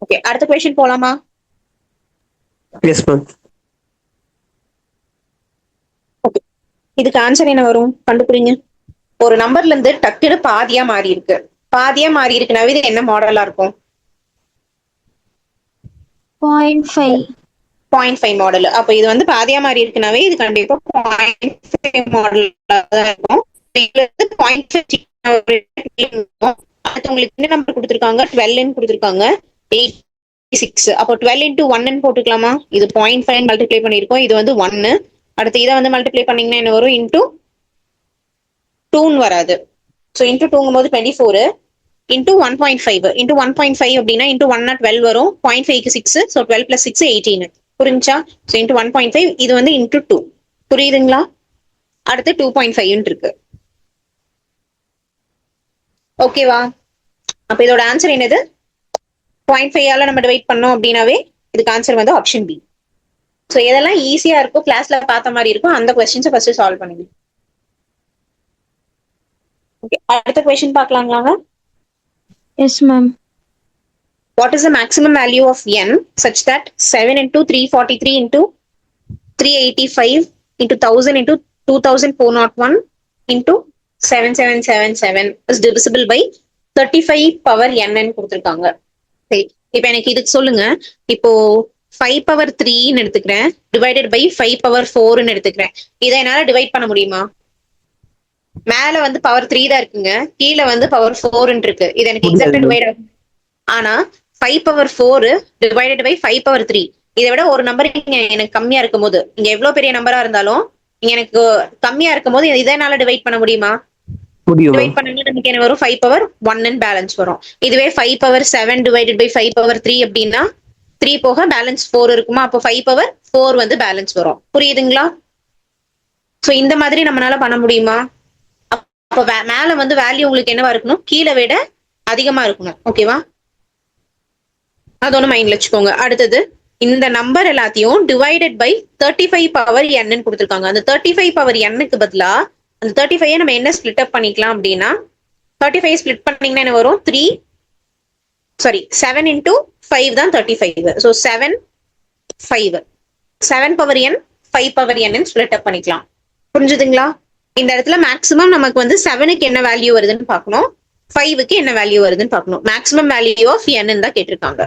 Okay, அடுத்த question போலாமா? Yes ma'am. Okay, இதுக்கு ஆன்சர் என்ன வரும் கண்டுபிடிங்க. ஒரு நம்பர்ல இருந்து டக்குன்னு பாதியா மாறி இருக்கு. பாதியா மாறி இருக்குனாவே இது என்ன மாடலா இருக்கும்? 0.5. 0.5 மாடல். அப்ப இது வந்து பாதியா மாறி இருக்குனாவே இது கண்டிப்பா 0.5 மாடல் தான் இருக்கும். இதுல இருந்து 0.5 அடுத்து உங்களுக்கு என்ன நம்பர் கொடுத்துருக்காங்க? 12 கொடுத்துருக்காங்க. 86. அப்போ 12 into 1 போட்டுக்கலாமா? இது 0.5 மல்டிப்ளை பண்ணிருக்கோம். இது வந்து 1. அடுத்து இதை வந்து மல்டிப்ளை பண்ணீங்கன்னா என்ன வரும்? இன்டூ 2 வராது. ஸோ இன்டூ 2ங்கும் போது 24 இன்டூ 1.5 இன்டூ 1.5 அப்படின்னா இன்டூ 1 12 வரும். 0.5க்கு 6. So 12 plus 6 18. புரிஞ்சா? ஸோ இன்டூ 1.5 இது வந்து இன்டூ 2. புரியுதுங்களா? அடுத்து 2.5 இருக்கு. ஓகேவா? அப்ப இதோட ஆன்சர் என்னது? 0.5 நம்ம டிவைட் பண்ணோம் அப்படின்னாவே இதுக்கு ஆன்சர் வந்து ஆப்ஷன் பி. ஸோ எதெல்லாம் ஈஸியா இருக்கும், கிளாஸ்ல பார்த்த மாதிரி இருக்கும், அந்த கொஸ்டின்ஸை ஃபர்ஸ்ட் சால்வ் பண்ணுங்க. ஓகே, அடுத்த question பார்க்கலாங்களாங்க? Yes, ma'am. What is the maximum value of n such that 7 into 343 into 385 into 1000 into 2401 into 7777 is divisible by 35 power n ன்னு கொடுத்துருக்காங்க. சரி, இப்போ எனக்கு இதுக்கு சொல்லுங்க. இப்போ 5 power 3ன்னு எடுத்துக்கிறேன், டிவைடட் பை 5 power 4ன்னு எடுத்துக்கிறேன். இதை என்னால டிவைட் பண்ண முடியுமா? மேல வந்து பவர் 3 தான் இருக்குங்க, கீழே வந்து பவர் 4ன்னு இருக்கு. இது எனக்கு எக்ஸாக்டா டிவைட் ஆகும். ஆனா 5 power 4 டிவைடட் பை 5 power 3 இதை விட ஒரு நம்பர் இங்க எனக்கு கம்மியா இருக்கும் போது, இங்க எவ்வளவு பெரிய நம்பரா இருந்தாலும் இங்க எனக்கு கம்மியா இருக்கும் போது இதனால டிவைட் பண்ண முடியுமா? டிவைட் பண்ணா நமக்கு என்ன வரும்? 5 power 1 ன்னு பேலன்ஸ் வரும். இதுவே 5 power 7 டிவைடட் பை 5 power 3 அப்படின்னா 3 போக பேலன்ஸ் 4 இருக்குமா? அப்போ 5 power 4 வந்து பேலன்ஸ் வரும். புரியுதுங்களா? சோ இந்த மாதிரி நம்மளால பண்ண முடியுமா? அப்போ மேல வந்து வேல்யூ உங்களுக்கு என்னவா இருக்கணும்? கீழே விட அதிகமா இருக்கணும். ஓகேவா? அது ஒண்ணு மைண்ட்ல வச்சுக்கோங்க. அடுத்தது இந்த நம்பர் எல்லாத்தையும் டிவைடட் பை 35 பவர் n கொடுத்துருக்காங்க. அந்த 35 பவர் n-க்கு பதிலா அந்த 35 நம்ம என்ன ஸ்பிளிட் அப் பண்ணிக்கலாம் அப்படின்னா, 35 ஸ்பிளிட் பண்ணீங்கன்னா என்ன வரும்? 7 into 5 தான் 35. So 7 5 7 power n 5 power n split அப் பண்ணிக்கலாம். புரிஞ்சுதுங்களா? இந்த இடத்துல மேக்ஸிமம் நமக்கு வந்து 7க்கு என்ன வேல்யூ வருதுன்னு பார்க்கணும், 5க்கு என்ன வேல்யூ வருதுன்னு பார்க்கணும். மேக்ஸிமம் வேல்யூ ஆஃப் n தான் கேட்டிருக்காங்க.